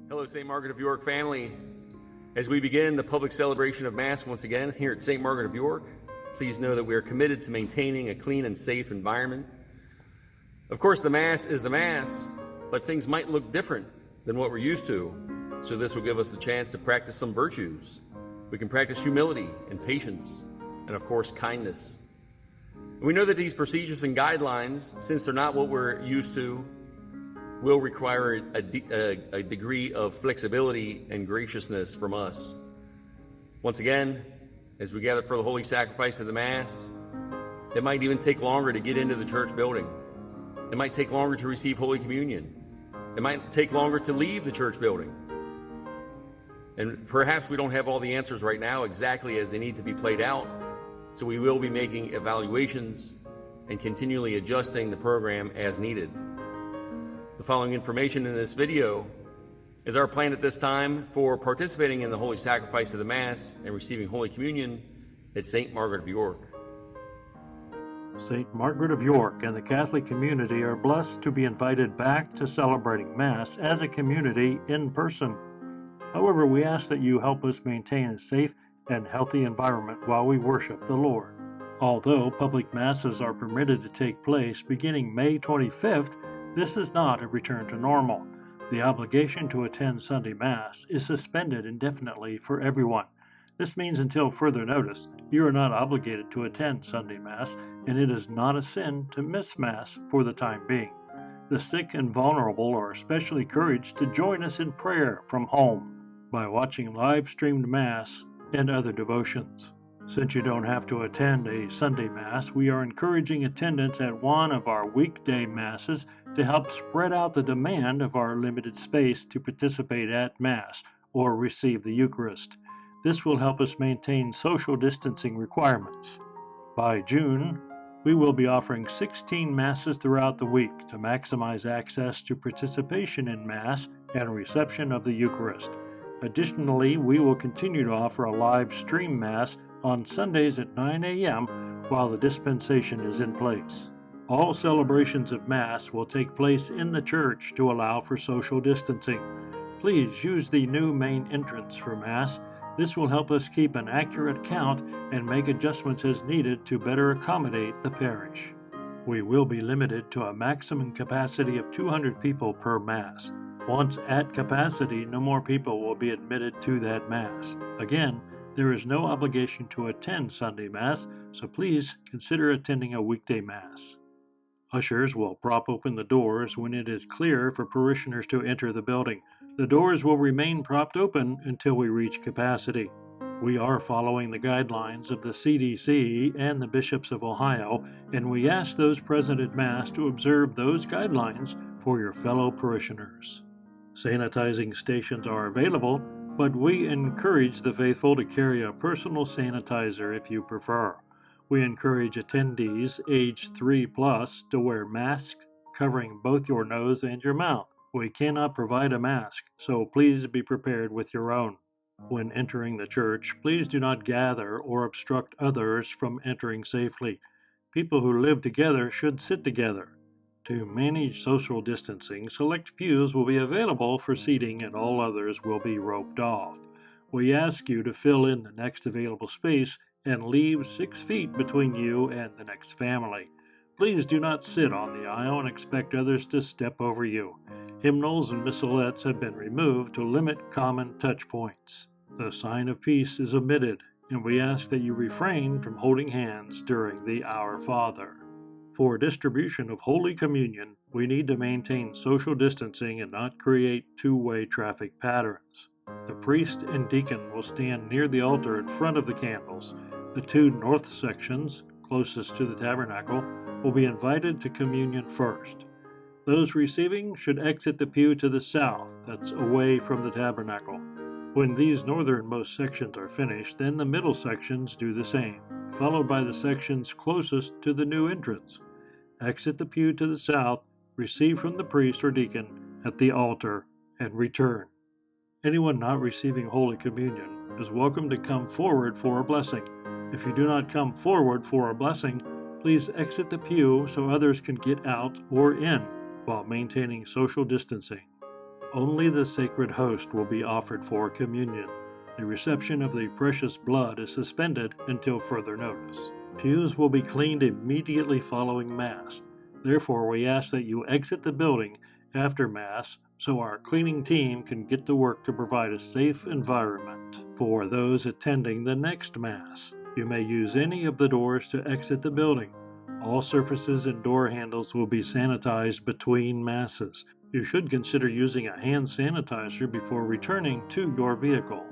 Hello, St. Margaret of York family. As we begin the public celebration of Mass once again here at St. Margaret of York, please know that we are committed to maintaining a clean and safe environment. Of course, the Mass is the Mass, but things might look different than what we're used to. So this will give us the chance to practice some virtues. We can practice humility and patience, and of course, kindness. We know that these procedures and guidelines, since they're not what we're used to, will require a degree of flexibility and graciousness from us. Once again, as we gather for the holy sacrifice of the Mass, it might even take longer to get into the church building. It might take longer to receive Holy Communion. It might take longer to leave the church building. And perhaps we don't have all the answers right now exactly as they need to be played out, so we will be making evaluations and continually adjusting the program as needed. The following information in this video is our plan at this time for participating in the Holy Sacrifice of the Mass and receiving Holy Communion at St. Margaret of York. St. Margaret of York and the Catholic community are blessed to be invited back to celebrating Mass as a community in person. However, we ask that you help us maintain a safe and healthy environment while we worship the Lord. Although public Masses are permitted to take place beginning May 25th, this is not a return to normal. The obligation to attend Sunday Mass is suspended indefinitely for everyone. This means until further notice, you are not obligated to attend Sunday Mass, and it is not a sin to miss Mass for the time being. The sick and vulnerable are especially encouraged to join us in prayer from home by watching live-streamed Mass and other devotions. Since you don't have to attend a Sunday Mass, we are encouraging attendance at one of our weekday Masses to help spread out the demand of our limited space to participate at Mass or receive the Eucharist. This will help us maintain social distancing requirements. By June, we will be offering 16 Masses throughout the week to maximize access to participation in Mass and reception of the Eucharist. Additionally, we will continue to offer a live stream Mass on Sundays at 9 a.m. while the dispensation is in place. All celebrations of Mass will take place in the church to allow for social distancing. Please use the new main entrance for Mass. This will help us keep an accurate count and make adjustments as needed to better accommodate the parish. We will be limited to a maximum capacity of 200 people per Mass. Once at capacity, no more people will be admitted to that Mass. Again, there is no obligation to attend Sunday Mass, so please consider attending a weekday Mass. Ushers will prop open the doors when it is clear for parishioners to enter the building. The doors will remain propped open until we reach capacity. We are following the guidelines of the CDC and the Bishops of Ohio, and we ask those present at Mass to observe those guidelines for your fellow parishioners. Sanitizing stations are available, but we encourage the faithful to carry a personal sanitizer if you prefer. We encourage attendees aged 3+ to wear masks covering both your nose and your mouth. We cannot provide a mask, so please be prepared with your own. When entering the church, please do not gather or obstruct others from entering safely. People who live together should sit together. To manage social distancing, select pews will be available for seating and all others will be roped off. We ask you to fill in the next available space and leave 6 feet between you and the next family. Please do not sit on the aisle and expect others to step over you. Hymnals and missalettes have been removed to limit common touch points. The sign of peace is omitted, and we ask that you refrain from holding hands during the Our Father. For distribution of Holy Communion, we need to maintain social distancing and not create two-way traffic patterns. The priest and deacon will stand near the altar in front of the candles. The 2 north sections, closest to the tabernacle, will be invited to communion first. Those receiving should exit the pew to the south, that's away from the tabernacle. When these northernmost sections are finished, then the middle sections do the same, followed by the sections closest to the new entrance. Exit the pew to the south, receive from the priest or deacon at the altar, and return. Anyone not receiving Holy Communion is welcome to come forward for a blessing. If you do not come forward for a blessing, please exit the pew so others can get out or in while maintaining social distancing. only the sacred host will be offered for communion. The reception of the precious blood is suspended until further notice. Pews will be cleaned immediately following Mass. Therefore, we ask that you exit the building after Mass so our cleaning team can get to work to provide a safe environment for those attending the next Mass. You may use any of the doors to exit the building. All surfaces and door handles will be sanitized between Masses. You should consider using a hand sanitizer before returning to your vehicle.